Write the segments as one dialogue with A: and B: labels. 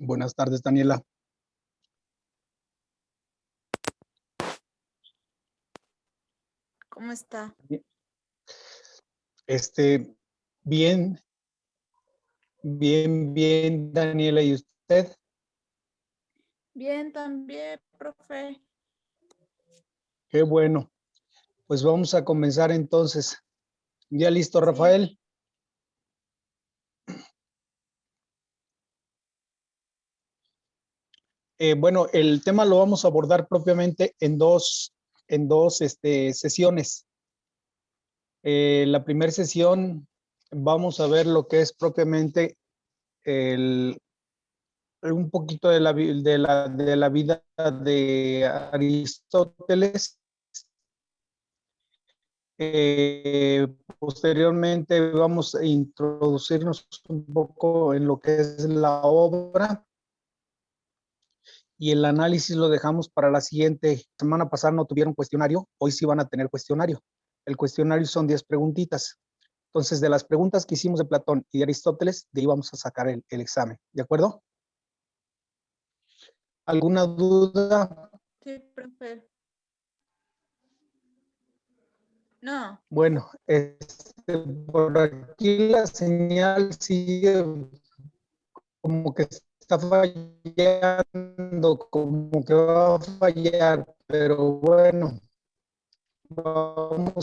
A: Buenas tardes, Daniela.
B: ¿Cómo está?
A: Bien, bien, Daniela. ¿Y usted?
B: Bien, también, profe.
A: Qué bueno. Pues vamos a comenzar entonces. ¿Ya listo,
B: Sí.
A: Rafael? Bueno, el tema lo vamos a abordar propiamente en dos sesiones. La primera sesión vamos a ver lo que es propiamente un poquito de la vida de Aristóteles. Posteriormente vamos a introducirnos un poco en lo que es la obra y el análisis lo dejamos para la siguiente. Semana pasada no tuvieron cuestionario, hoy sí van a tener cuestionario. El cuestionario son 10 preguntitas. Entonces, de las preguntas que hicimos de Platón y de Aristóteles, de ahí vamos a sacar el examen. ¿De acuerdo? ¿Alguna duda?
B: Sí, profe. No.
A: Bueno, por aquí la señal sigue como que está fallando, como que va a fallar, pero bueno, no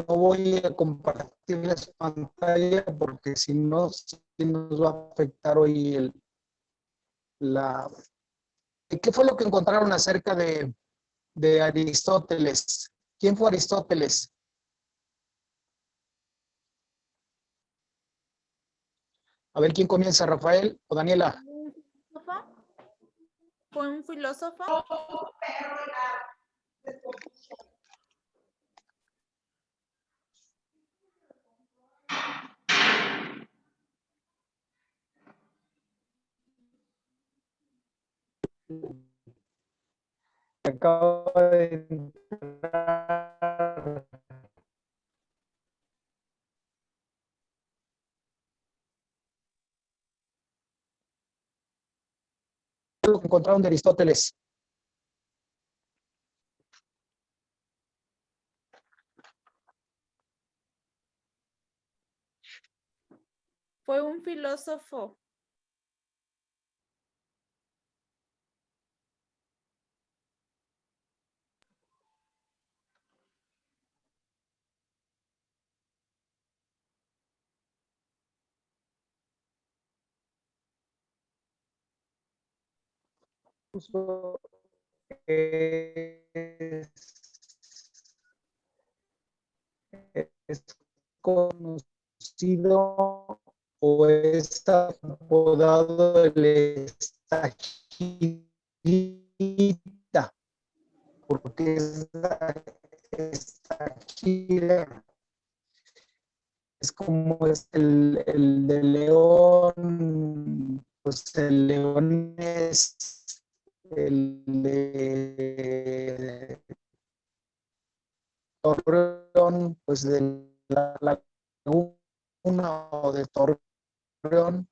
A: voy a compartirles pantalla porque si no, sí nos va a afectar hoy la... ¿Qué fue lo que encontraron acerca de Aristóteles? ¿Quién fue Aristóteles? A ver, ¿quién comienza, Rafael o Daniela?
B: ¿Fue un filósofo?
A: Acaba de entrar. Lo que encontraron de Aristóteles.
B: Fue un filósofo.
A: Es conocido o es apodado el Estagirita, porque esta gira es como es el de León, pues el León es el de Torreón, pues de la Laguna o de Torreón,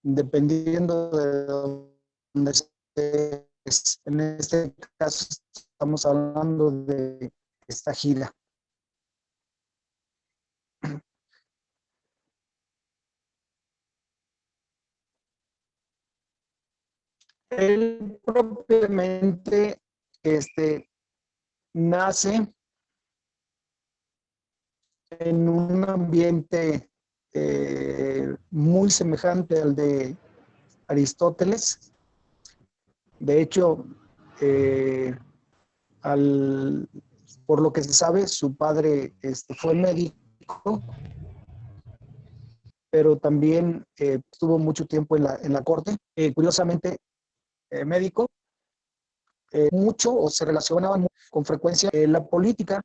A: dependiendo de donde estés. En este caso estamos hablando de esta gira. Él propiamente nace en un ambiente muy semejante al de Aristóteles. De hecho, por lo que se sabe, su padre fue médico, pero también estuvo mucho tiempo en la corte. Curiosamente, médico, mucho o se relacionaban con frecuencia la política.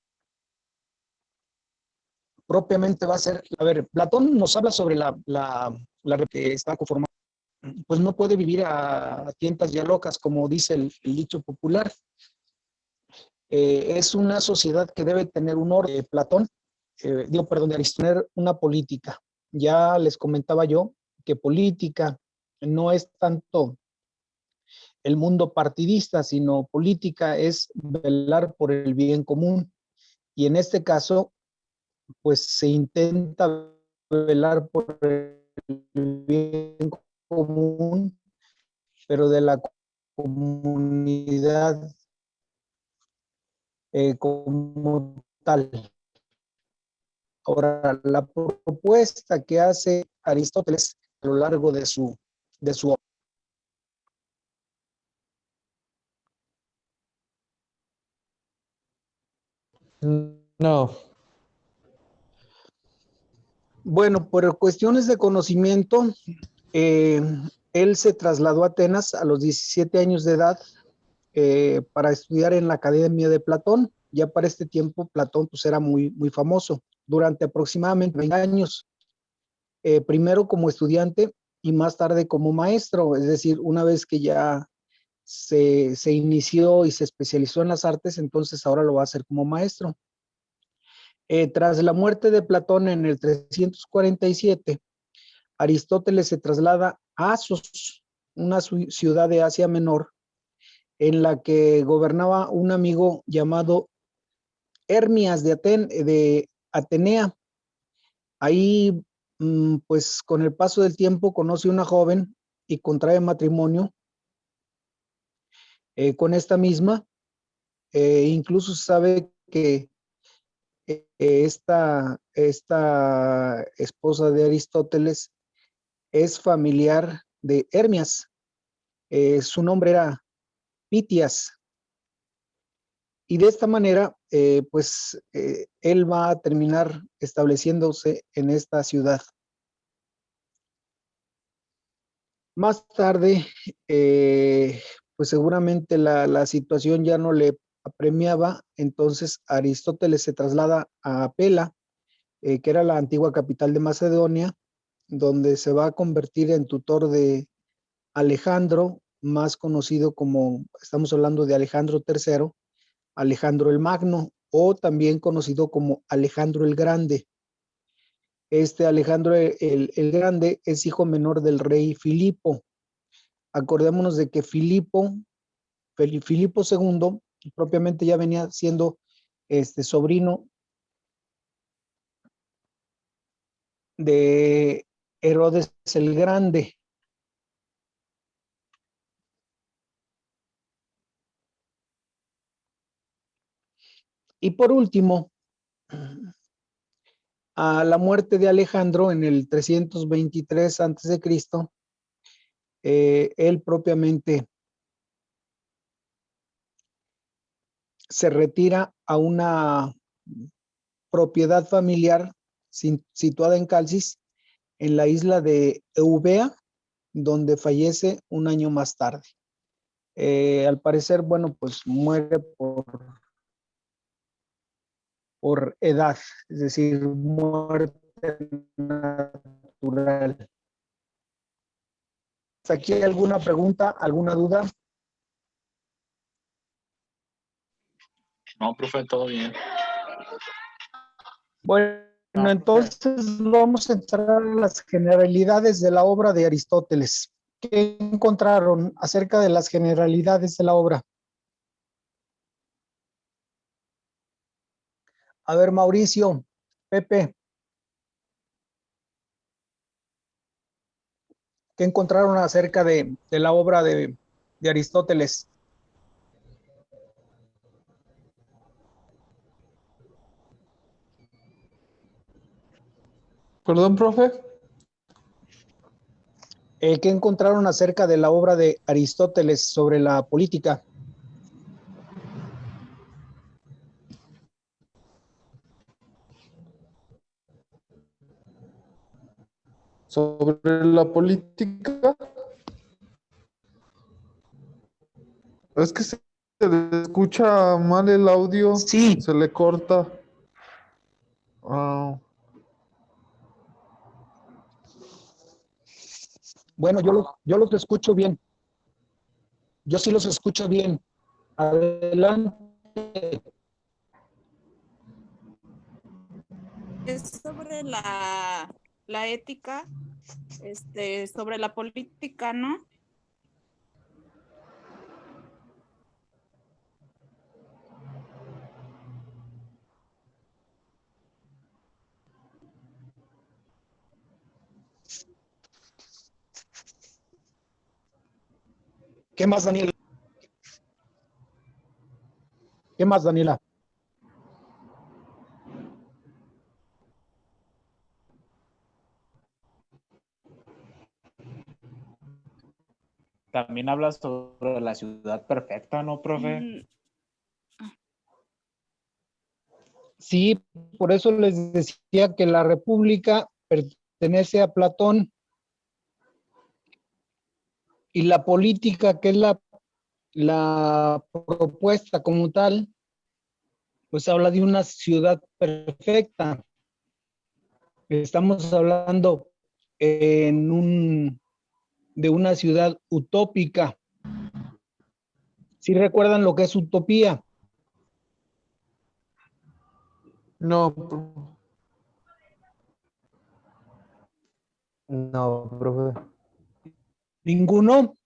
A: Propiamente va a ser, a ver, Platón nos habla sobre la que está conformada, pues no puede vivir a tientas ya locas, como dice el dicho popular. Es una sociedad que debe tener un orden. Platón, de Aristóteles, una política. ya les comentaba yo que política no es tanto el mundo partidista, sino política es velar por el bien común. Y en este caso, pues se intenta velar por el bien común, pero de la comunidad como tal. Ahora, la propuesta que hace Aristóteles a lo largo de su obra.
C: No.
A: Bueno, por cuestiones de conocimiento, eh, él se trasladó a Atenas a los 17 años de edad para estudiar en la Academia de Platón. Ya para este tiempo Platón pues, era muy famoso. Durante aproximadamente 20 años, primero como estudiante y más tarde como maestro, es decir, una vez que ya se inició y se especializó en las artes, entonces ahora lo va a hacer como maestro. Tras la muerte de Platón en el 347, Aristóteles se traslada a Asos, una ciudad de Asia Menor, en la que gobernaba un amigo llamado Hermias de Atenea. Ahí, pues con el paso del tiempo, conoce una joven y contrae matrimonio con esta misma. Incluso sabe que esta esposa de Aristóteles es familiar de Hermias. Su nombre era Pitias. Y de esta manera, él va a terminar estableciéndose en esta ciudad. Más tarde, pues seguramente la situación ya no le apremiaba, entonces Aristóteles se traslada a Pela, que era la antigua capital de Macedonia, donde se va a convertir en tutor de Alejandro, más conocido como, estamos hablando de Alejandro III, Alejandro el Magno, o también conocido como Alejandro el Grande. Este Alejandro el Grande es hijo menor del rey Filipo. Acordémonos de que Filipo II, propiamente ya venía siendo sobrino de Herodes el Grande. Y por último, a la muerte de Alejandro en el 323 a.C., él propiamente se retira a una propiedad familiar situada en Calcis, en la isla de Eubea, donde fallece un año más tarde. Al parecer, bueno, pues muere por edad, es decir, muerte natural. ¿Aquí hay alguna pregunta, alguna duda?
D: No, profe, todo bien.
A: Bueno, entonces vamos a entrar a las generalidades de la obra de Aristóteles. ¿Qué encontraron acerca de las generalidades de la obra? A ver, Mauricio, Pepe, ¿qué encontraron acerca de la obra de Aristóteles?
C: Perdón, profe.
A: ¿Qué encontraron acerca de la obra de Aristóteles sobre la política?
C: Sobre la política. Es que se le escucha mal el audio.
A: Sí.
C: Se le corta. Ah,
A: Bueno, yo los escucho bien. Yo sí los escucho bien. Adelante.
B: Es sobre la la ética, sobre la política, ¿no?
A: ¿Qué más, Daniela? ¿Qué más, Daniela?
D: También habla sobre la ciudad perfecta, ¿no, profe?
B: Mm,
A: Sí, por eso les decía que la República pertenece a Platón y la política, que es la propuesta como tal, pues habla de una ciudad perfecta. Estamos hablando de una ciudad utópica. ¿Sí recuerdan lo que es utopía?
C: No,
E: No, profe.
A: ¿Ninguno?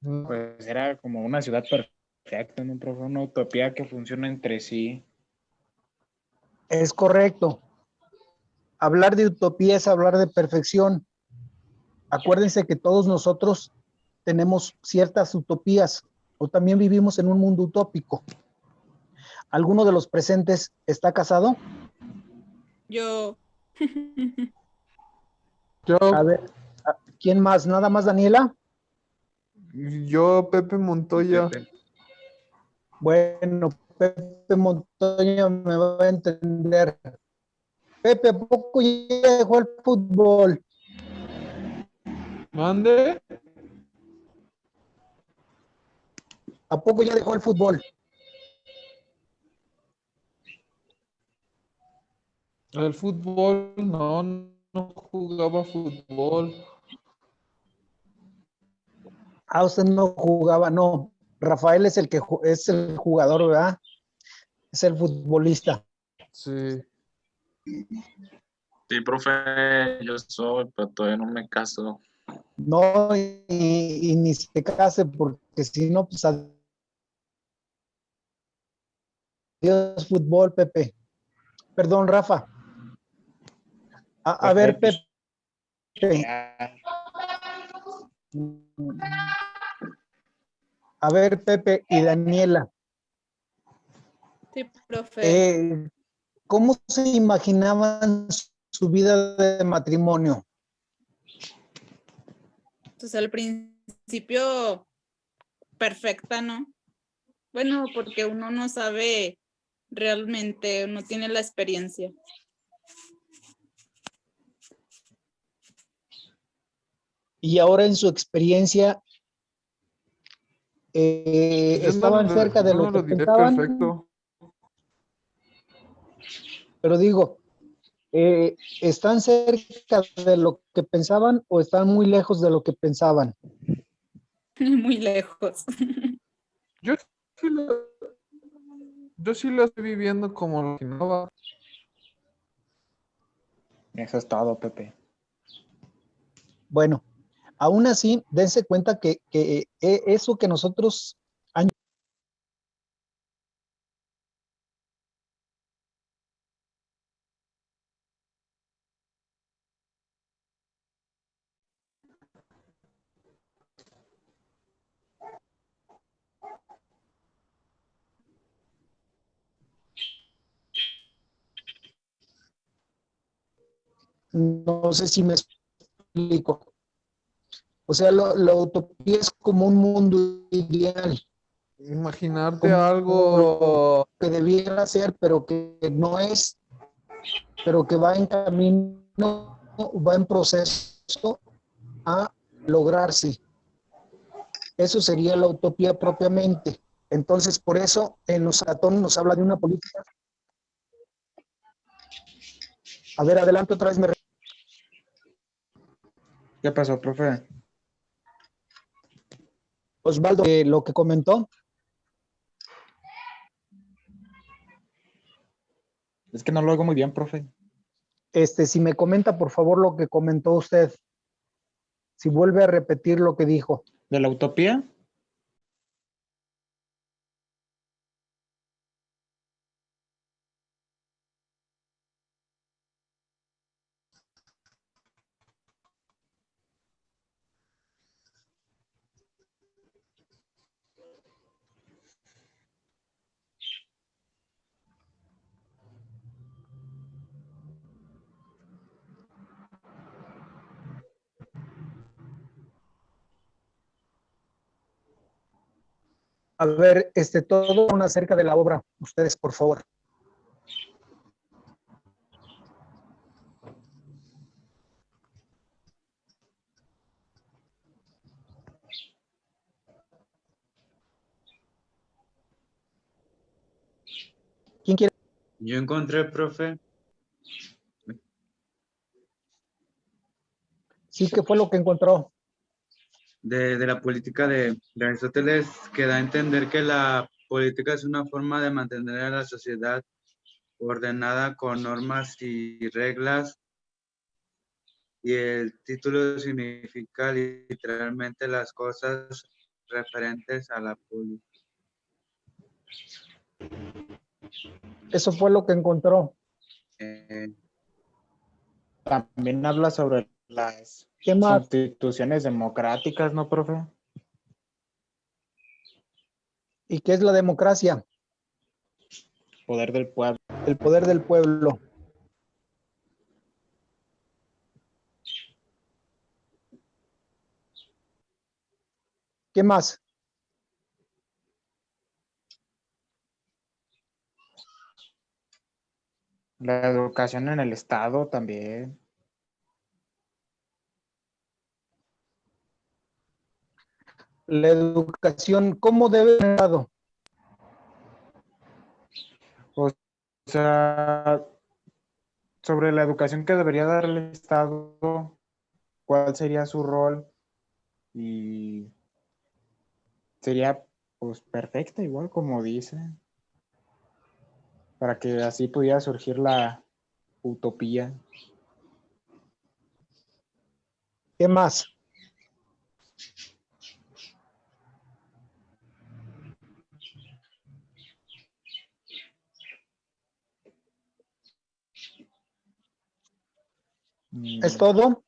D: Pues era como una ciudad perfecta, ¿no, profe? Una utopía que funciona entre sí.
A: Es correcto. Hablar de utopía es hablar de perfección. Acuérdense que todos nosotros tenemos ciertas utopías o también vivimos en un mundo utópico. ¿Alguno de los presentes está casado?
B: yo,
C: yo,
A: A ver, ¿quién más? ¿Nada más Daniela?
C: Pepe Montoya.
D: Pepe.
A: Bueno, Pepe Montoya me va a entender. Pepe, ¿a poco ya dejó el fútbol?
C: ¿Mande?
A: ¿A poco ya dejó el fútbol?
C: El fútbol, no jugaba fútbol.
A: Ah, usted no jugaba, no. Rafael es es el jugador, ¿verdad? Es el futbolista.
C: Sí.
F: Sí, profe, yo soy, pero todavía no me caso.
A: No, y ni se case, porque si no, pues adiós fútbol, Pepe. Perdón, Rafa. A ver,
D: Profe,
A: Pepe.
D: ya.
A: A ver, Pepe y Daniela.
B: sí, profe.
A: ¿Cómo se imaginaban su vida de matrimonio?
B: Entonces, al principio, perfecta, ¿no? Bueno, porque uno no sabe realmente, no tiene la experiencia.
A: Y ahora en su experiencia,
C: Yo
A: estaban cerca de
C: no
A: lo que
C: lo diré
A: pensaban,
C: perfecto.
A: pero digo, ¿están cerca de lo que pensaban o están muy lejos de lo que pensaban?
B: Muy lejos.
C: Yo sí yo sí lo estoy viviendo como lo que no va.
D: Eso es todo, Pepe.
A: Bueno, aún así, dense cuenta que eso que nosotros no sé si me explico. O sea, la utopía es como un mundo ideal,
C: Imaginarte
A: como
C: algo.
A: que debiera ser, pero que no es, pero que va en camino, va en proceso a lograrse. Eso sería la utopía propiamente. Entonces, por eso en los Platón nos habla de una política. A ver, adelante otra vez.
D: ¿Qué pasó, profe?
A: Osvaldo, lo que comentó.
D: Es que no lo oigo muy bien, profe.
A: Si me comenta, por favor, lo que comentó usted. Si vuelve a repetir lo que dijo.
D: ¿De la utopía?
A: A ver, todo acerca de la obra. Ustedes, por favor. ¿Quién quiere?
F: Yo encontré, profe,
A: Sí, ¿qué fue lo que encontró?
F: de la política de Aristóteles, que da a entender que la política es una forma de mantener a la sociedad ordenada con normas y reglas, y el título significa literalmente las cosas referentes a la política.
A: Eso fue lo que encontró.
D: También habla sobre las
A: ¿Qué más?
D: constituciones democráticas, ¿no, profe?
A: ¿Y qué es la democracia?
D: Poder del pueblo.
A: El poder del pueblo. ¿Qué más?
D: La educación en el Estado también.
A: La educación, ¿cómo debe ser dado?
D: O sea, sobre la educación que debería dar el Estado, cuál sería su rol, y sería pues perfecta, igual como dice, para que así pudiera surgir la utopía.
A: ¿Qué más? ¿Es todo?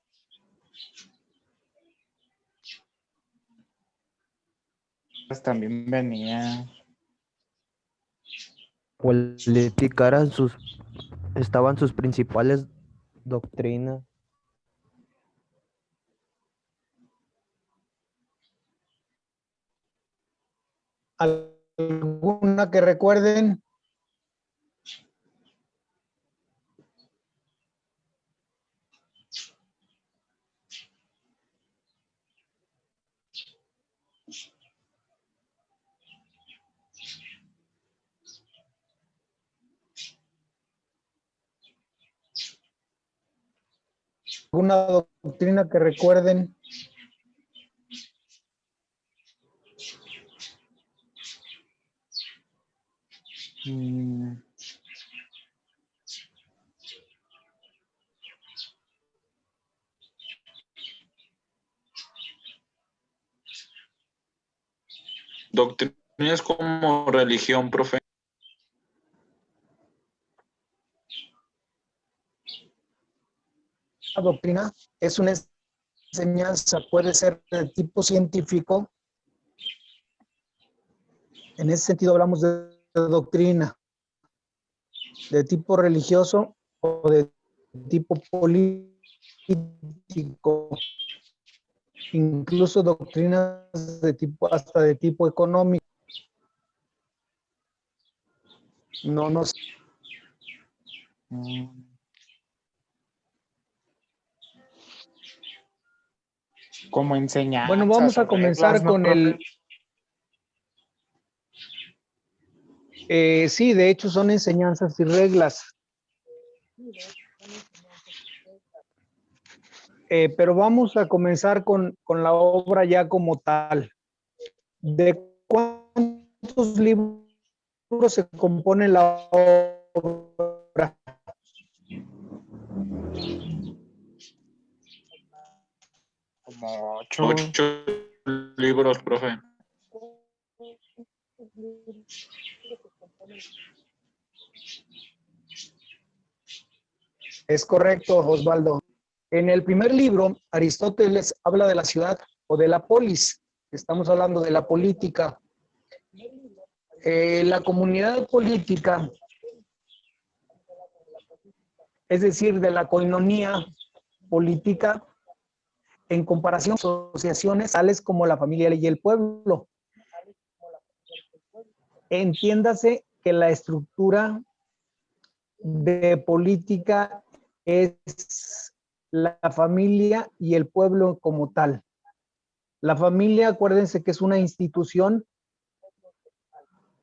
D: Pues también venía
E: Política estaban sus principales doctrinas.
A: ¿Alguna que recuerden? ¿Alguna doctrina que recuerden?
F: Doctrinas como religión, profe.
A: La doctrina es una enseñanza, puede ser de tipo científico. En ese sentido hablamos de doctrina, de tipo religioso o de tipo político, incluso doctrinas de tipo, hasta de tipo económico. No nos...
D: como enseñanza.
A: Bueno, vamos a comenzar
D: reglas, ¿no,
A: con
D: profe?
A: sí, de hecho son enseñanzas y reglas. Pero vamos a comenzar con la obra ya como tal. ¿De cuántos libros se compone la obra?
D: Como 8.
G: 8 libros, profe.
A: Es correcto, Osvaldo. En el primer libro, Aristóteles habla de la ciudad o de la polis. Estamos hablando de la política. La comunidad política, es decir, de la coinonía política, en comparación a asociaciones tales como la familia y el pueblo. Entiéndase que la estructura de política es la familia y el pueblo como tal. La familia, acuérdense que es una institución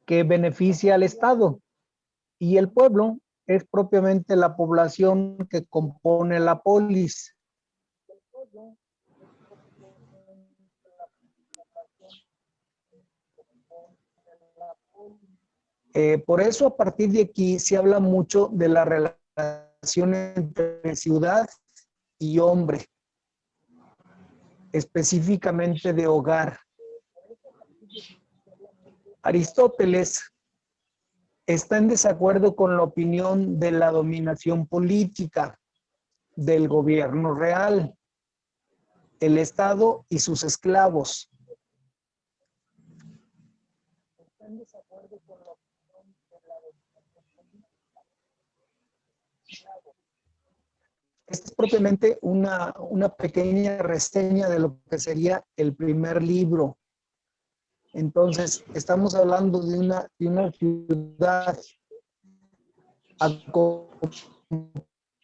A: que beneficia al Estado, y el pueblo es propiamente la población que compone la polis. Por eso a partir de aquí se habla mucho de la relación entre ciudad y hombre, específicamente de hogar. Aristóteles está en desacuerdo con la opinión de la dominación política, del gobierno real, el Estado y sus esclavos. Esta es propiamente una pequeña reseña de lo que sería el primer libro. Entonces, estamos hablando de una ciudad a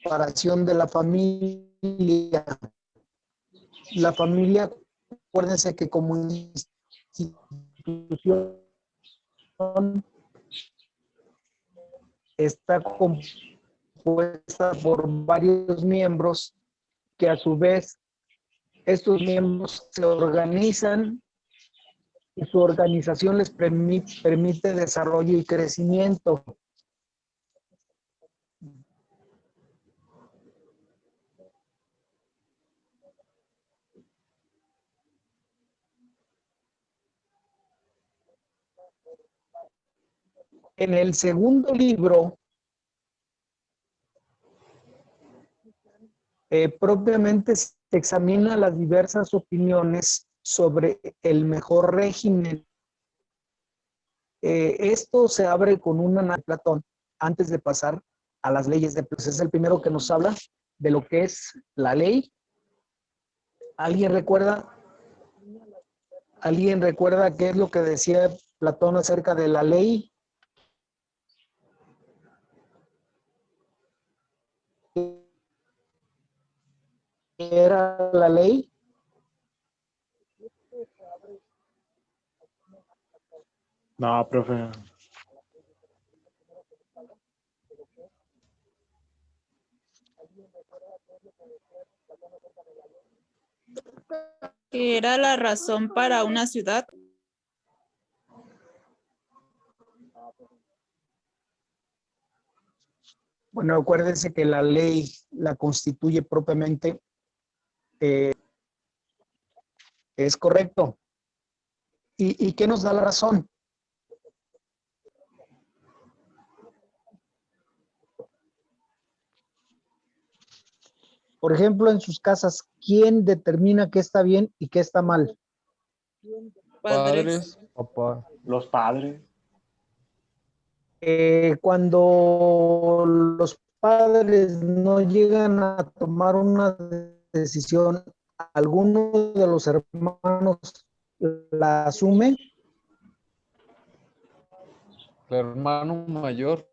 A: comparación de la familia. La familia, acuérdense que como institución está compuesta por varios miembros que a su vez estos miembros se organizan y su organización les permite desarrollo y crecimiento. En el segundo libro, propiamente se examina las diversas opiniones sobre el mejor régimen. Esto se abre con un análisis de Platón antes de pasar a las leyes de Platón. Es el primero que nos habla de lo que es la ley. ¿Alguien recuerda qué es lo que decía Platón acerca de la ley? ¿Qué era la ley?
D: No, profe.
B: ¿Qué era la razón para una ciudad?
A: Bueno, acuérdense que la ley la constituye propiamente. Es correcto. ¿Y qué nos da la razón? Por ejemplo, en sus casas, ¿quién determina qué está bien y qué está mal?
B: Padres.
E: Papá.
D: Los padres.
A: Cuando los padres no llegan a tomar una decisión, ¿alguno de los hermanos la asume?
C: El hermano mayor.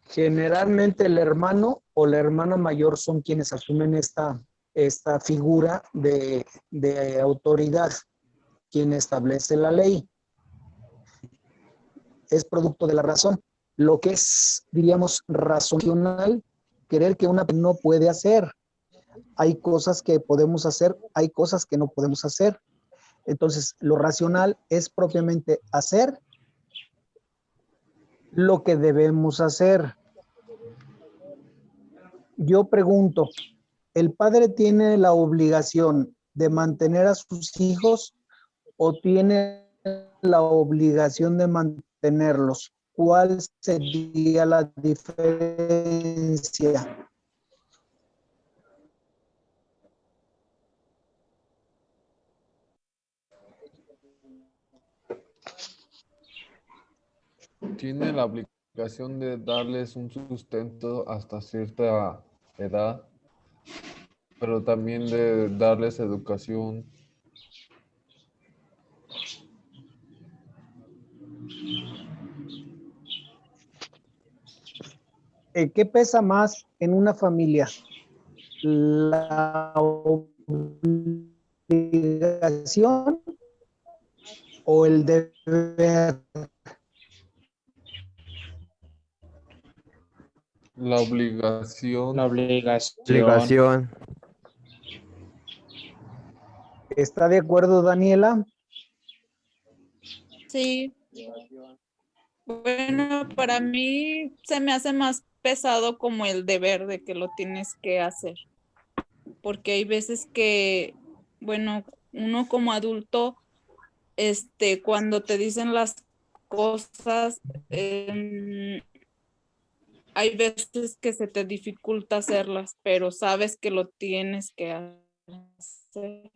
A: Generalmente el hermano o la hermana mayor son quienes asumen esta figura de autoridad, quien establece la ley. Es producto de la razón. lo que es, diríamos, racional, creer que una no puede hacer. Hay cosas que podemos hacer, hay cosas que no podemos hacer. Entonces, lo racional es propiamente hacer lo que debemos hacer. Yo pregunto, ¿el padre tiene la obligación de mantener a sus hijos o tiene la obligación de mantenerlos? ¿Cuál sería la diferencia?
C: Tiene la obligación de darles un sustento hasta cierta edad, pero también de darles educación.
A: ¿Qué pesa más en una familia? ¿La obligación o el deber?
C: La obligación.
D: La obligación.
E: Obligación.
A: ¿Está de acuerdo, Daniela?
B: Sí. Bueno, para mí se me hace más pesado como el deber de que lo tienes que hacer. Porque hay veces que, bueno, uno como adulto, cuando te dicen las cosas, hay veces que se te dificulta hacerlas, pero sabes que lo tienes que hacer.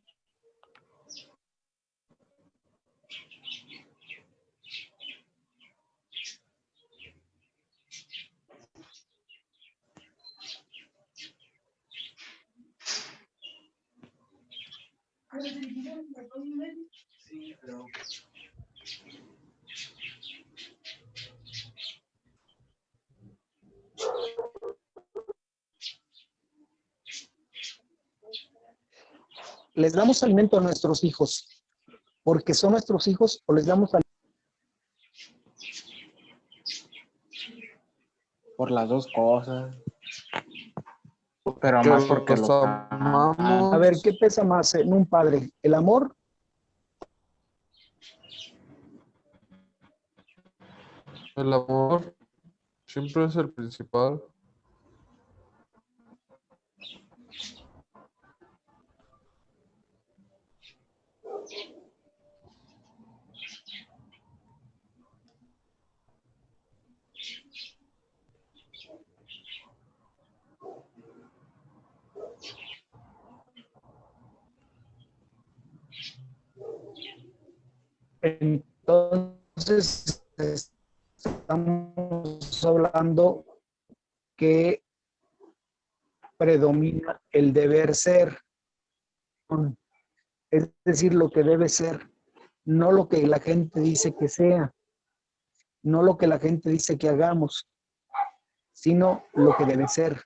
A: Les damos alimento a nuestros hijos porque son nuestros hijos o les damos alimento.
D: Por las dos cosas. Pero
C: Que
D: más porque
C: los
D: lo
C: amamos.
A: A ver, ¿qué pesa más en un padre? ¿El amor?
C: El amor siempre es el principal.
A: Entonces, estamos hablando que predomina el deber ser, es decir, lo que debe ser, no lo que la gente dice que sea, no lo que la gente dice que hagamos, sino lo que debe ser.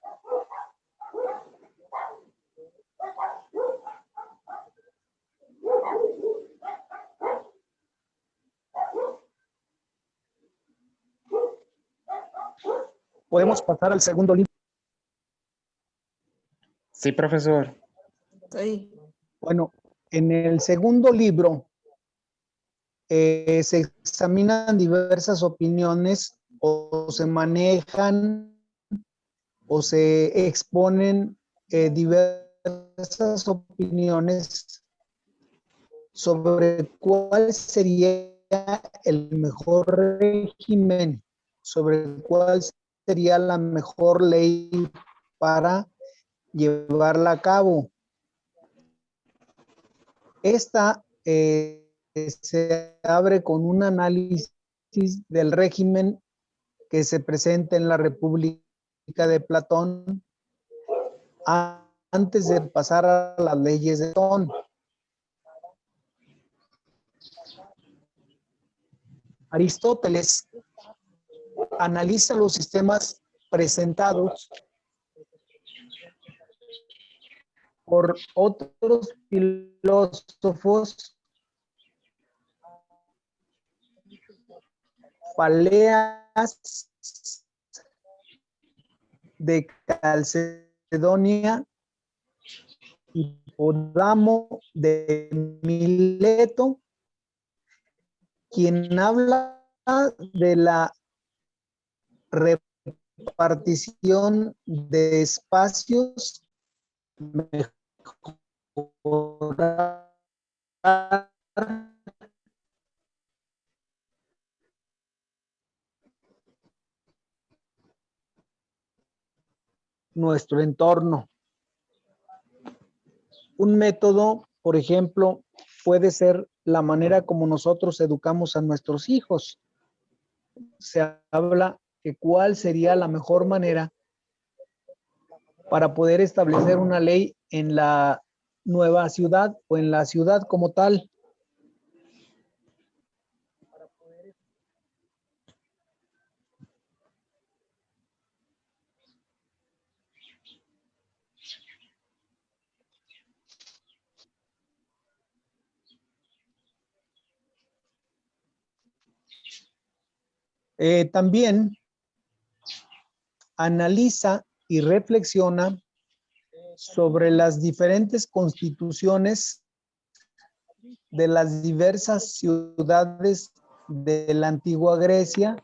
A: Podemos pasar al segundo libro.
D: Sí, profesor.
B: Sí.
A: Bueno, en el segundo libro se examinan diversas opiniones o se manejan o se exponen diversas opiniones sobre cuál sería el mejor régimen, sobre cuál sería la mejor ley para llevarla a cabo. Esta se abre con un análisis del régimen que se presenta en la República de Platón antes de pasar a las leyes de Platón. Aristóteles analiza los sistemas presentados por otros filósofos. Paleas de Calcedonia y Podamo de Mileto, quien habla de la repartición de espacios, mejorar nuestro entorno. Un método, por ejemplo, puede ser la manera como nosotros educamos a nuestros hijos. Se habla de cuál sería la mejor manera para poder establecer una ley en la nueva ciudad o en la ciudad como tal. También analiza y reflexiona sobre las diferentes constituciones de las diversas ciudades de la antigua Grecia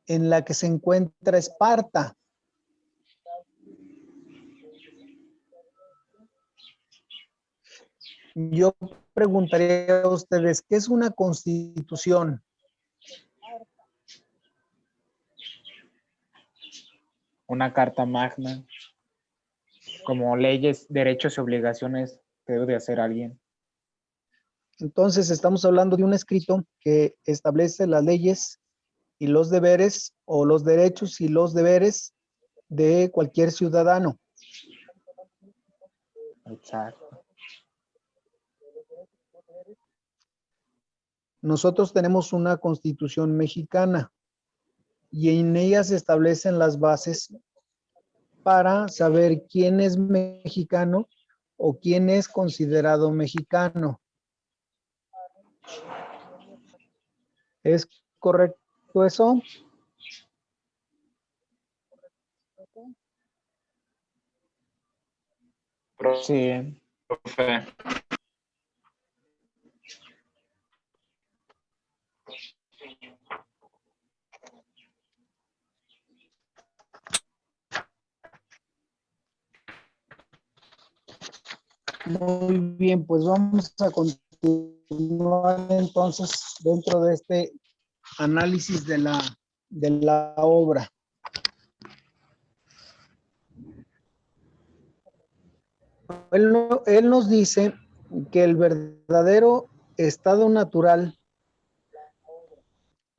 A: en la que se encuentra Esparta. Yo preguntaría a ustedes, ¿qué es una constitución?
D: Una carta magna, como leyes, derechos y obligaciones que debe de hacer alguien.
A: Entonces estamos hablando de un escrito que establece las leyes y los deberes, o los derechos y los deberes de cualquier ciudadano.
D: Exacto.
A: Nosotros tenemos una constitución mexicana y en ella se establecen las bases para saber quién es mexicano o quién es considerado mexicano. ¿Es correcto eso?
D: Sí.
G: Profe.
A: Muy bien, pues vamos a continuar entonces dentro de este análisis de la obra. Él nos dice que el verdadero estado natural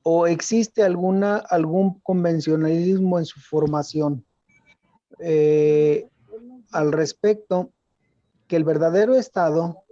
A: o existe algún convencionalismo en su formación. Al respecto, que el verdadero estado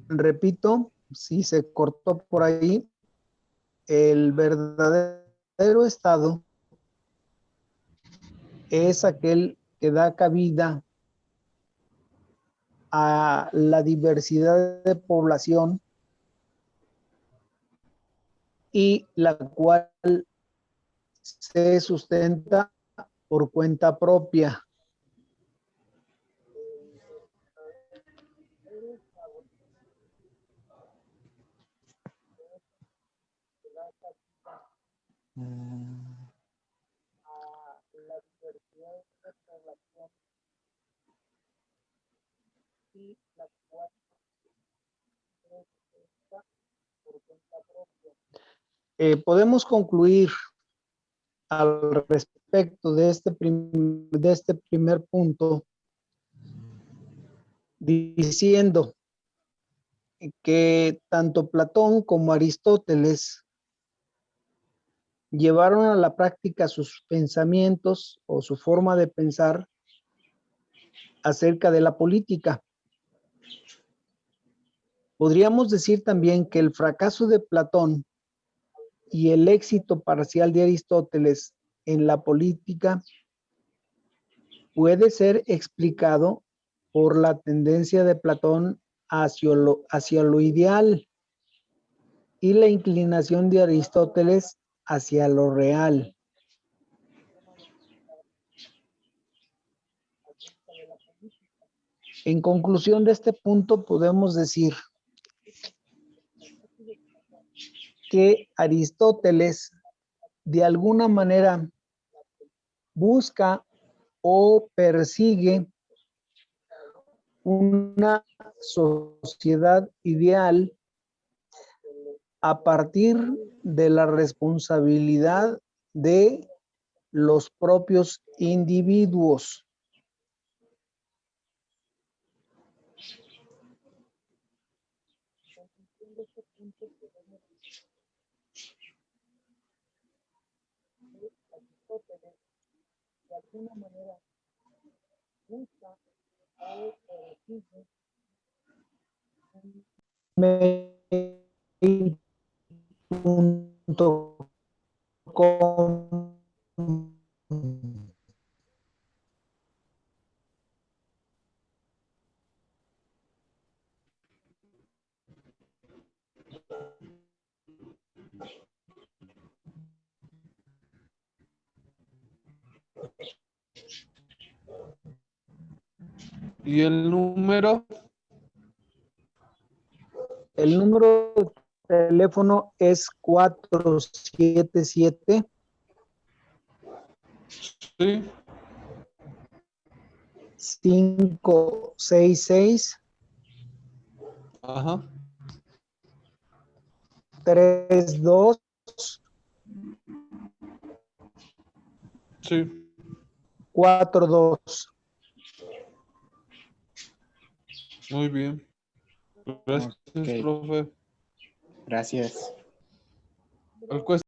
A: repito, si se cortó por ahí, el verdadero estado es aquel que da cabida a la diversidad de población y la cual se sustenta por cuenta propia. Podemos concluir al respecto de este primer punto diciendo que tanto Platón como Aristóteles llevaron a la práctica sus pensamientos o su forma de pensar acerca de la política. Podríamos decir también que el fracaso de Platón y el éxito parcial de Aristóteles en la política puede ser explicado por la tendencia de Platón hacia lo ideal y la inclinación de Aristóteles hacia lo real. En conclusión de este punto, podemos decir que Aristóteles de alguna manera busca o persigue una sociedad ideal a partir de la responsabilidad de los propios individuos. Mail.com.
C: ¿Y el número?
A: El número de teléfono es 477
C: Sí.
A: 566
C: Ajá.
A: 32
C: Sí.
A: 42.
C: Muy bien. Gracias,
D: Ok.
C: profe.
D: Gracias.
C: ¿Cuál